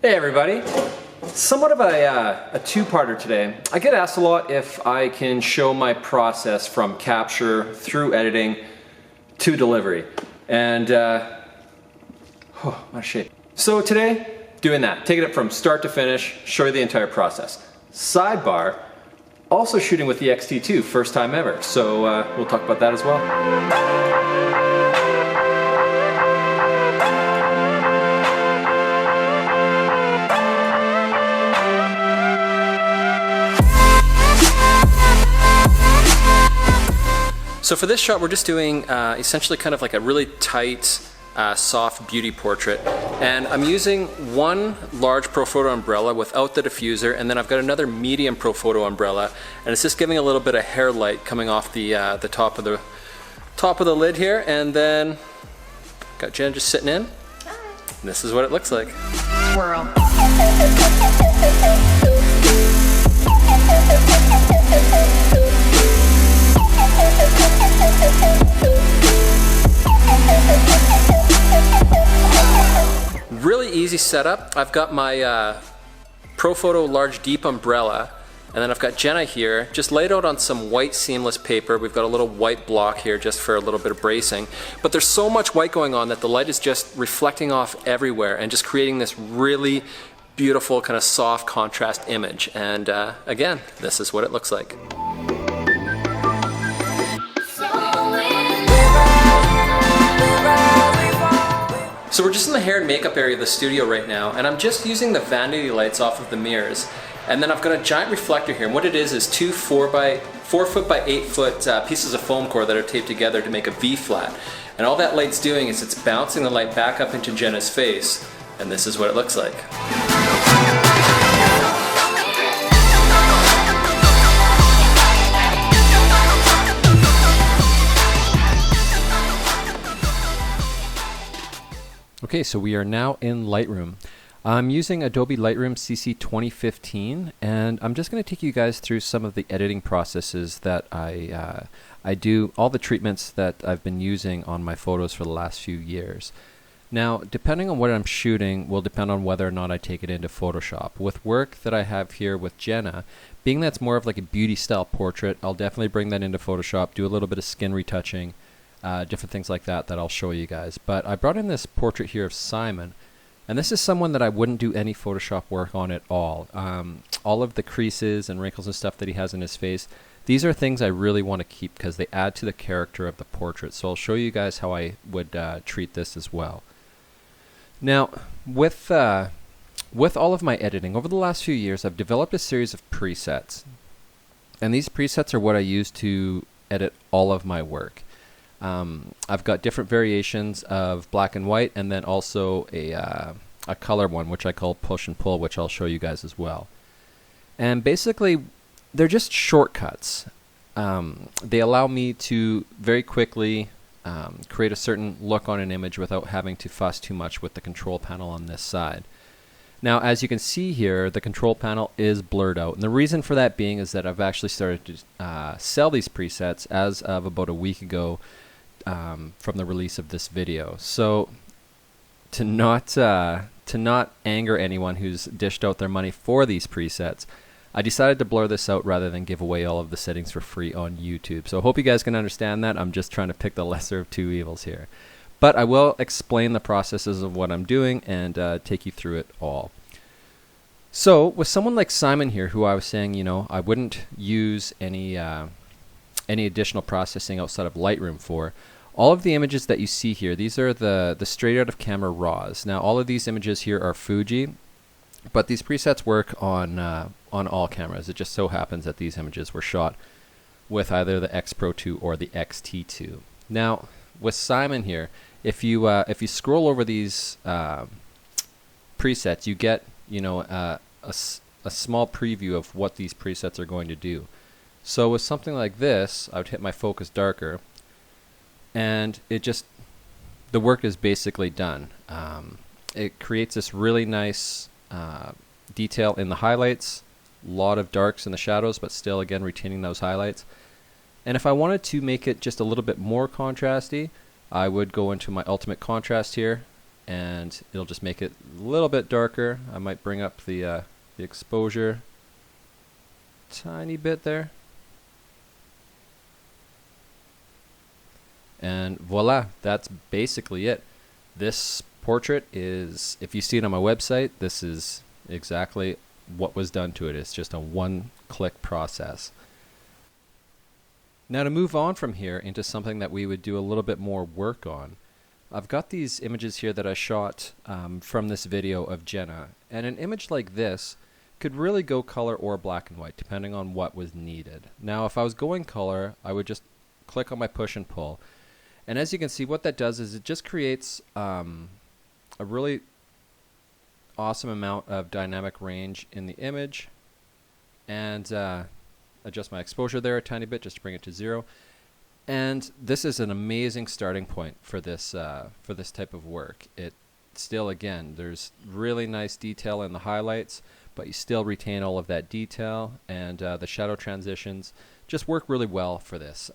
Hey everybody, somewhat of a two-parter today. I get asked a lot if I can show my process from capture through editing to delivery. And, what a shape. So today, doing that, taking it from start to finish, show you the entire process. Sidebar, also shooting with the X-T2, first time ever. So we'll talk about that as well. So for this shot, we're just doing essentially kind of like a really tight, soft beauty portrait. And I'm using one large Profoto umbrella without the diffuser, and then I've got another medium Profoto umbrella, and it's just giving a little bit of hair light coming off the top of the lid here. And then got Jen just sitting in. Hi. And this is what it looks like. Swirl. Really easy setup. I've got my Profoto large deep umbrella, and then I've got Jenna here just laid out on some white seamless paper. We've got a little white block here just for a little bit of bracing, but there's so much white going on that the light is just reflecting off everywhere and just creating this really beautiful kind of soft contrast image. And again, this is what it looks like. So we're just in the hair and makeup area of the studio right now, and I'm just using the vanity lights off of the mirrors. And then I've got a giant reflector here, and what it is two 4 foot by 8 foot pieces of foam core that are taped together to make a V-flat. And all that light's doing is it's bouncing the light back up into Jenna's face, and this is what it looks like. Okay, so we are now in Lightroom. I'm using Adobe Lightroom CC 2015, and I'm just going to take you guys through some of the editing processes that I do, all the treatments that I've been using on my photos for the last few years. Now, depending on what I'm shooting will depend on whether or not I take it into Photoshop. With work that I have here with Jenna, being that's more of like a beauty style portrait, I'll definitely bring that into Photoshop, do a little bit of skin retouching, different things like that I'll show you guys. But I brought in this portrait here of Simon, and this is someone that I wouldn't do any Photoshop work on at all. All of the creases and wrinkles and stuff that he has in his face, these are things I really want to keep because they add to the character of the portrait. So I'll show you guys how I would treat this as well. Now, with all of my editing, over the last few years, I've developed a series of presets. And these presets are what I use to edit all of my work. I've got different variations of black and white, and then also a color one, which I call push and pull, which I'll show you guys as well. And basically, they're just shortcuts. They allow me to very quickly create a certain look on an image without having to fuss too much with the control panel on this side. Now, as you can see here, the control panel is blurred out. And the reason for that being is that I've actually started to sell these presets as of about a week ago from the release of this video. So to not anger anyone who's dished out their money for these presets, I decided to blur this out rather than give away all of the settings for free on YouTube. So I hope you guys can understand that. I'm just trying to pick the lesser of two evils here. But I will explain the processes of what I'm doing and take you through it all. So with someone like Simon here, who I was saying, you know, I wouldn't use any additional processing outside of Lightroom for, all of the images that you see here, these are the straight out of camera RAWs. Now all of these images here are Fuji, but these presets work on all cameras. It just so happens that these images were shot with either the X Pro 2 or the X-T2. Now with Simon here, if you scroll over these presets, you get, you know, a small preview of what these presets are going to do. So with something like this, I would hit my focus darker, and the work is basically done. It creates this really nice detail in the highlights, a lot of darks in the shadows, but still again retaining those highlights. And if I wanted to make it just a little bit more contrasty, I would go into my ultimate contrast here and it'll just make it a little bit darker. I might bring up the exposure tiny bit there. And voila, that's basically it. This portrait is, if you see it on my website, this is exactly what was done to it. It's just a one-click process. Now to move on from here into something that we would do a little bit more work on, I've got these images here that I shot from this video of Jenna, and an image like this could really go color or black and white depending on what was needed. Now if I was going color, I would just click on my push and pull, and as you can see, what that does is it just creates a really awesome amount of dynamic range in the image, and adjust my exposure there a tiny bit just to bring it to 0. And this is an amazing starting point for this type of work. It still, again, there's really nice detail in the highlights, but you still retain all of that detail, and the shadow transitions just work really well for this.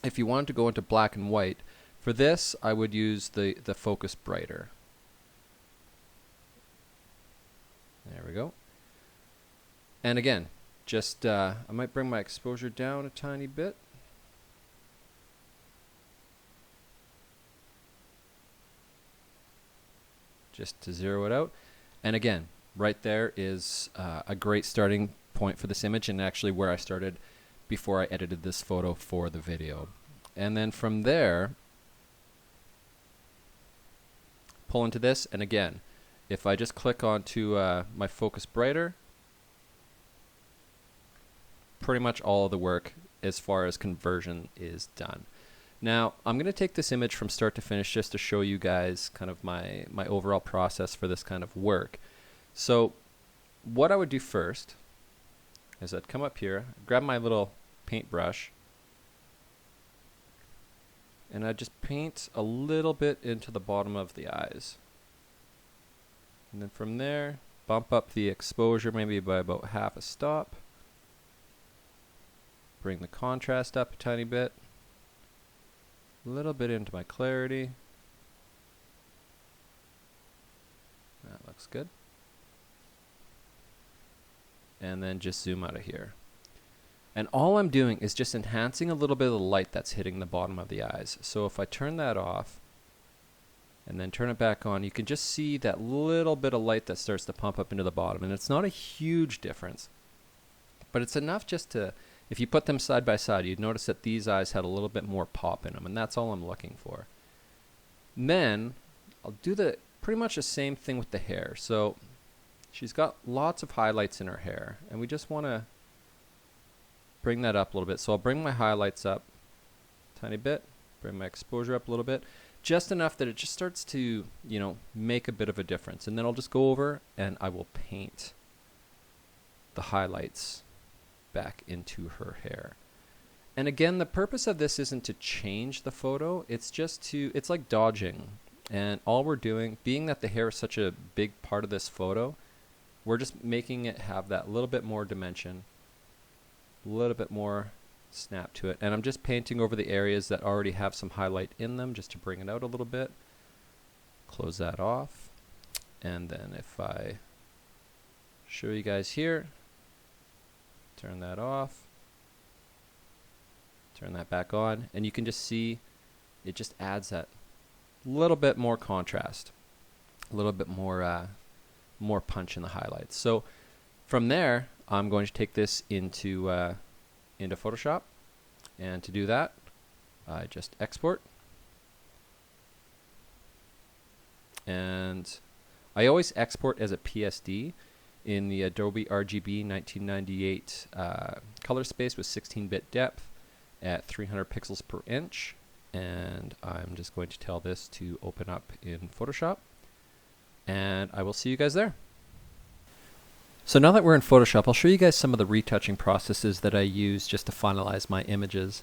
If you wanted to go into black and white, for this I would use the focus brighter. There we go. And again, just I might bring my exposure down a tiny bit. Just to zero it out. And again, right there is a great starting point for this image, and actually where I started before I edited this photo for the video. And then from there, pull into this, and again, if I just click onto my focus brighter, pretty much all of the work as far as conversion is done. Now I'm going to take this image from start to finish just to show you guys kind of my overall process for this kind of work. So what I would do first is I'd come up here, grab my little paintbrush, and I'd just paint a little bit into the bottom of the eyes. And then from there, bump up the exposure maybe by about half a stop. Bring the contrast up a tiny bit. A little bit into my clarity. That looks good. And then just zoom out of here. And all I'm doing is just enhancing a little bit of the light that's hitting the bottom of the eyes. So if I turn that off and then turn it back on, you can just see that little bit of light that starts to pump up into the bottom. And it's not a huge difference, but it's enough just to, if you put them side by side, you'd notice that these eyes had a little bit more pop in them, and that's all I'm looking for. And then I'll do pretty much the same thing with the hair. So she's got lots of highlights in her hair, and we just want to bring that up a little bit. So I'll bring my highlights up a tiny bit, bring my exposure up a little bit, just enough that it just starts to, you know, make a bit of a difference. And then I'll just go over and I will paint the highlights back into her hair. And again, the purpose of this isn't to change the photo, it's just to, it's like dodging. And all we're doing, being that the hair is such a big part of this photo, we're just making it have that little bit more dimension, a little bit more snap to it. And I'm just painting over the areas that already have some highlight in them just to bring it out a little bit. Close that off. And then if I show you guys here, turn that off, turn that back on, and you can just see it just adds that little bit more contrast, a little bit more more punch in the highlights. So from there, I'm going to take this into Photoshop, and to do that, I just export, and I always export as a PSD in the Adobe RGB 1998 color space with 16-bit depth at 300 pixels per inch. And I'm just going to tell this to open up in Photoshop, and I will see you guys there. So now that we're in Photoshop, I'll show you guys some of the retouching processes that I use just to finalize my images.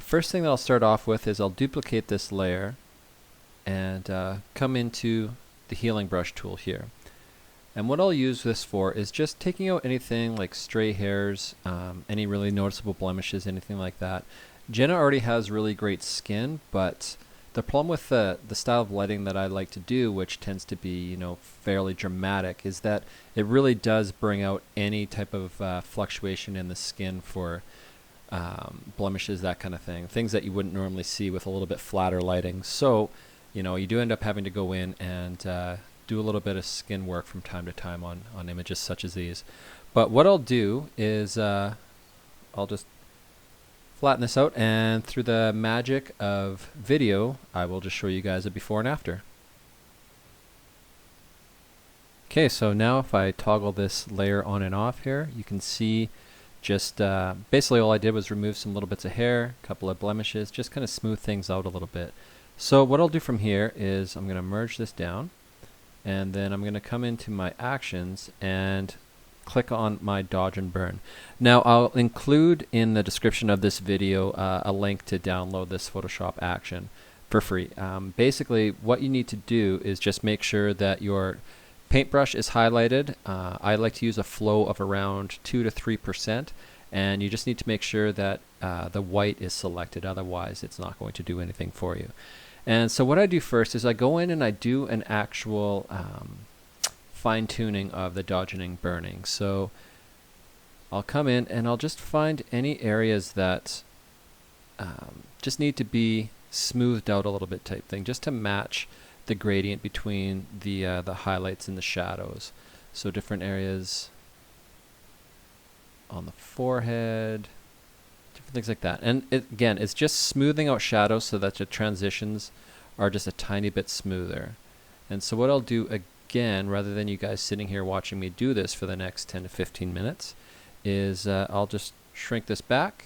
First thing that I'll start off with is I'll duplicate this layer and come into the healing brush tool here. And what I'll use this for is just taking out anything like stray hairs, any really noticeable blemishes, anything like that. Jenna already has really great skin, but The problem with the style of lighting that I like to do, which tends to be, fairly dramatic, is that it really does bring out any type of fluctuation in the skin for blemishes, that kind of thing. Things that you wouldn't normally see with a little bit flatter lighting. So, you do end up having to go in and do a little bit of skin work from time to time on images such as these. But what I'll do is I'll just flatten this out, and through the magic of video, I will just show you guys a before and after. Okay, so now if I toggle this layer on and off here, you can see just basically all I did was remove some little bits of hair, a couple of blemishes, just kind of smooth things out a little bit. So what I'll do from here is I'm going to merge this down, and then I'm going to come into my actions and click on my dodge and burn. Now I'll include in the description of this video a link to download this Photoshop action for free. Basically what you need to do is just make sure that your paintbrush is highlighted. I like to use a flow of around 2 to 3%, and you just need to make sure that the white is selected, otherwise it's not going to do anything for you. And so what I do first is I go in and I do an actual fine-tuning of the dodging and burning. So I'll come in and I'll just find any areas that just need to be smoothed out a little bit type thing, just to match the gradient between the highlights and the shadows. So different areas on the forehead, different things like that. And again, it's just smoothing out shadows so that the transitions are just a tiny bit smoother. And so what I'll do again, rather than you guys sitting here watching me do this for the next 10 to 15 minutes, is I'll just shrink this back,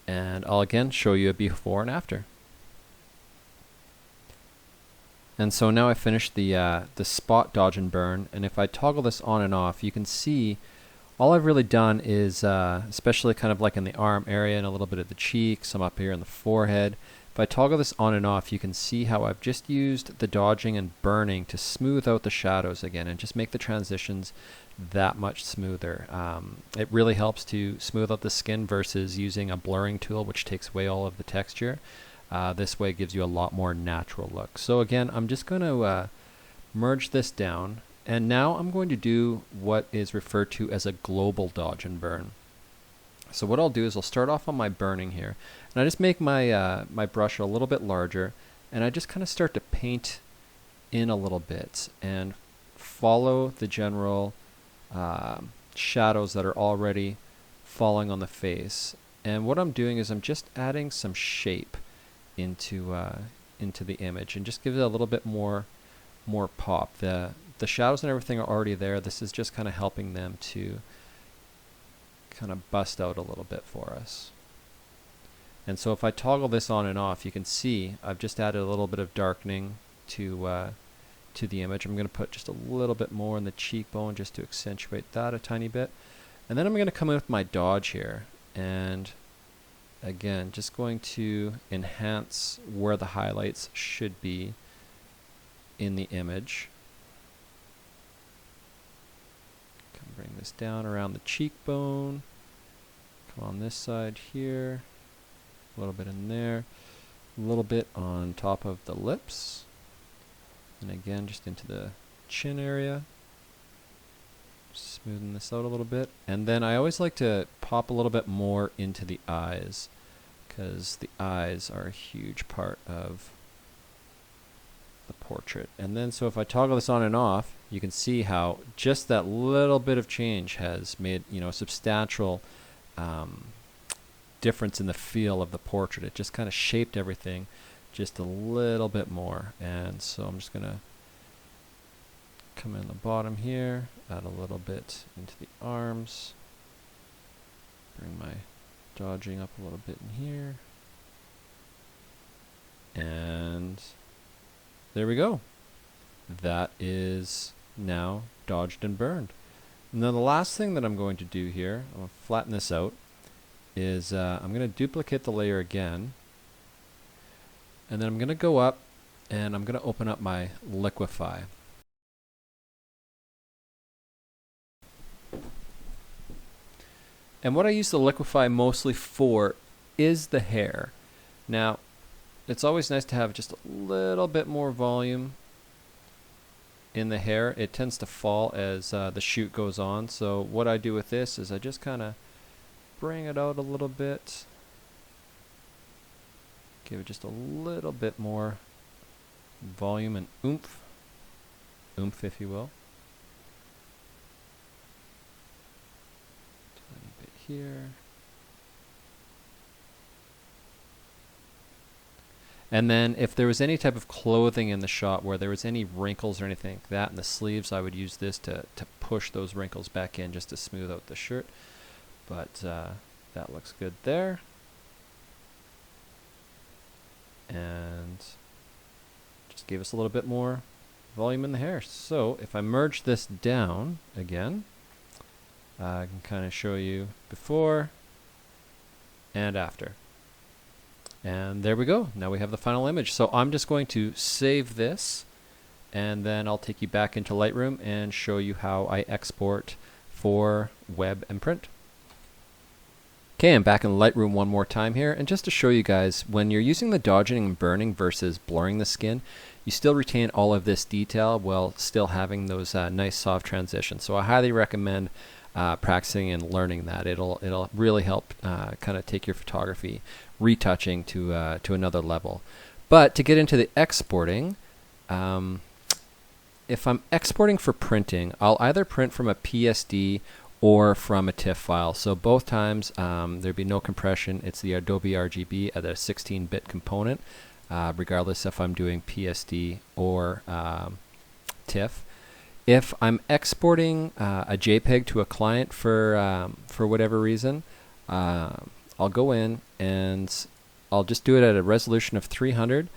and I'll again show you a before and after. And so now I finished the spot dodge and burn, and if I toggle this on and off, you can see all I've really done is, especially kind of like in the arm area and a little bit of the cheek, some up here in the forehead. If I toggle this on and off, you can see how I've just used the dodging and burning to smooth out the shadows again and just make the transitions that much smoother. It really helps to smooth out the skin versus using a blurring tool, which takes away all of the texture. This way it gives you a lot more natural look. So again, I'm just going to merge this down, and now I'm going to do what is referred to as a global dodge and burn. So what I'll do is I'll start off on my burning here, and I just make my my brush a little bit larger, and I just kind of start to paint in a little bit and follow the general shadows that are already falling on the face. And what I'm doing is I'm just adding some shape into the image, and just give it a little bit more pop. The shadows and everything are already there. This is just kind of helping them to kind of bust out a little bit for us. And so if I toggle this on and off, you can see I've just added a little bit of darkening to the image. I'm going to put just a little bit more in the cheekbone just to accentuate that a tiny bit. And then I'm going to come in with my dodge here, and again, just going to enhance where the highlights should be in the image. Bring this down around the cheekbone, come on this side here, a little bit in there, a little bit on top of the lips, and again just into the chin area. Smoothing this out a little bit, and then I always like to pop a little bit more into the eyes, because the eyes are a huge part of the portrait. And then so if I toggle this on and off, you can see how just that little bit of change has made, a substantial difference in the feel of the portrait. It just kind of shaped everything just a little bit more. And so I'm just going to come in the bottom here, add a little bit into the arms, bring my dodging up a little bit in here, and there we go. That is now dodged and burned. And then the last thing that I'm going to do here, I'm going to flatten this out, is I'm going to duplicate the layer again, and then I'm going to go up and I'm going to open up my liquify. And what I use the liquify mostly for is the hair. Now, it's always nice to have just a little bit more volume in the hair. It tends to fall as the shoot goes on. So what I do with this is I just kind of bring it out a little bit. Give it just a little bit more volume and oomph. Oomph, if you will. Tiny bit here. And then if there was any type of clothing in the shot where there was any wrinkles or anything like that in the sleeves, I would use this to push those wrinkles back in just to smooth out the shirt. But that looks good there. And just gave us a little bit more volume in the hair. So if I merge this down again, I can kind of show you before and after. And there we go. Now we have the final image. So I'm just going to save this, and then I'll take you back into Lightroom and show you how I export for web and print. Okay, I'm back in Lightroom one more time here, and just to show you guys, when you're using the dodging and burning versus blurring the skin, you still retain all of this detail while still having those nice soft transitions. So I highly recommend practicing and learning that. It'll really help kind of take your photography retouching to another level. But to get into the exporting, if I'm exporting for printing, I'll either print from a PSD or from a TIFF file. So both times there'd be no compression. It's the Adobe RGB at a 16-bit component, regardless if I'm doing PSD or TIFF. If I'm exporting a JPEG to a client for whatever reason, I'll go in and I'll just do it at a resolution of 300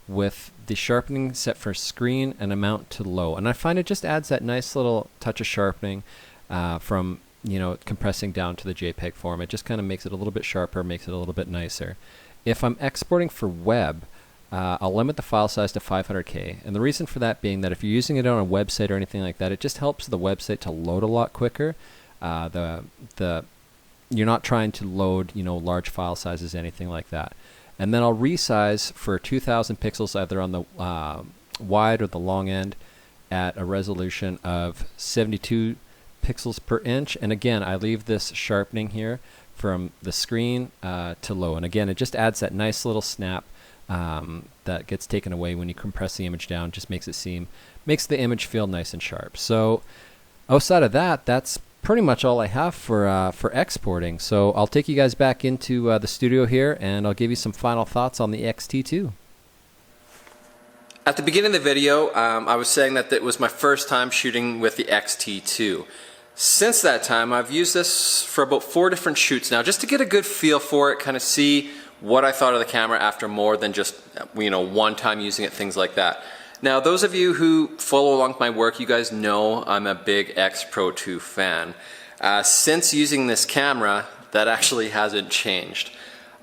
with the sharpening set for screen and amount to low. And I find it just adds that nice little touch of sharpening from compressing down to the JPEG form. It just kind of makes it a little bit sharper, makes it a little bit nicer. If I'm exporting for web, I'll limit the file size to 500K. And the reason for that being that if you're using it on a website or anything like that, it just helps the website to load a lot quicker. You're not trying to load large file sizes, anything like that. And then I'll resize for 2000 pixels either on the wide or the long end at a resolution of 72 pixels per inch. And again, I leave this sharpening here from the screen to low. And again, it just adds that nice little snap that gets taken away when you compress the image down. Just makes the image feel nice and sharp. So outside of that, that's pretty much all I have for exporting. So I'll take you guys back into the studio here, and I'll give you some final thoughts on the X-T2. At the beginning of the video, I was saying that it was my first time shooting with the X-T2. Since that time, I've used this for about 4 different shoots now, just to get a good feel for it, kind of see what I thought of the camera after more than just one time using it, things like that. Now, those of you who follow along with my work, you guys know I'm a big X Pro 2 fan. Since using this camera, that actually hasn't changed.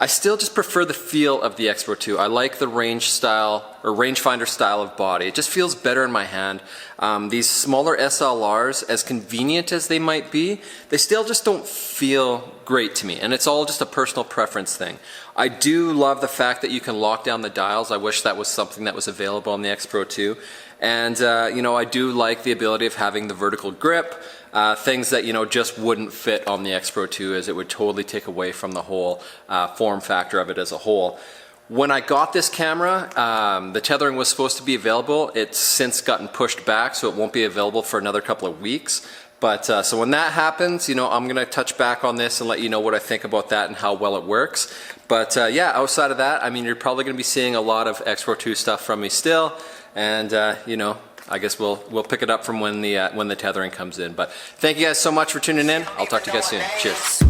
I still just prefer the feel of the X Pro 2. I like the rangefinder style of body. It just feels better in my hand. These smaller SLRs, as convenient as they might be, they still just don't feel great to me. And it's all just a personal preference thing. I do love the fact that you can lock down the dials. I wish that was something that was available on the X Pro 2. And I do like the ability of having the vertical grip, things that just wouldn't fit on the X Pro 2, as it would totally take away from the whole form factor of it as a whole. When I got this camera, the tethering was supposed to be available. It's since gotten pushed back, so it won't be available for another couple of weeks. But so when that happens, I'm gonna touch back on this and let you know what I think about that and how well it works. But yeah, outside of that, I mean, you're probably gonna be seeing a lot of X Pro 2 stuff from me still, and I guess we'll pick it up from when the tethering comes in. But thank you guys so much for tuning in. I'll talk to you guys soon. Cheers.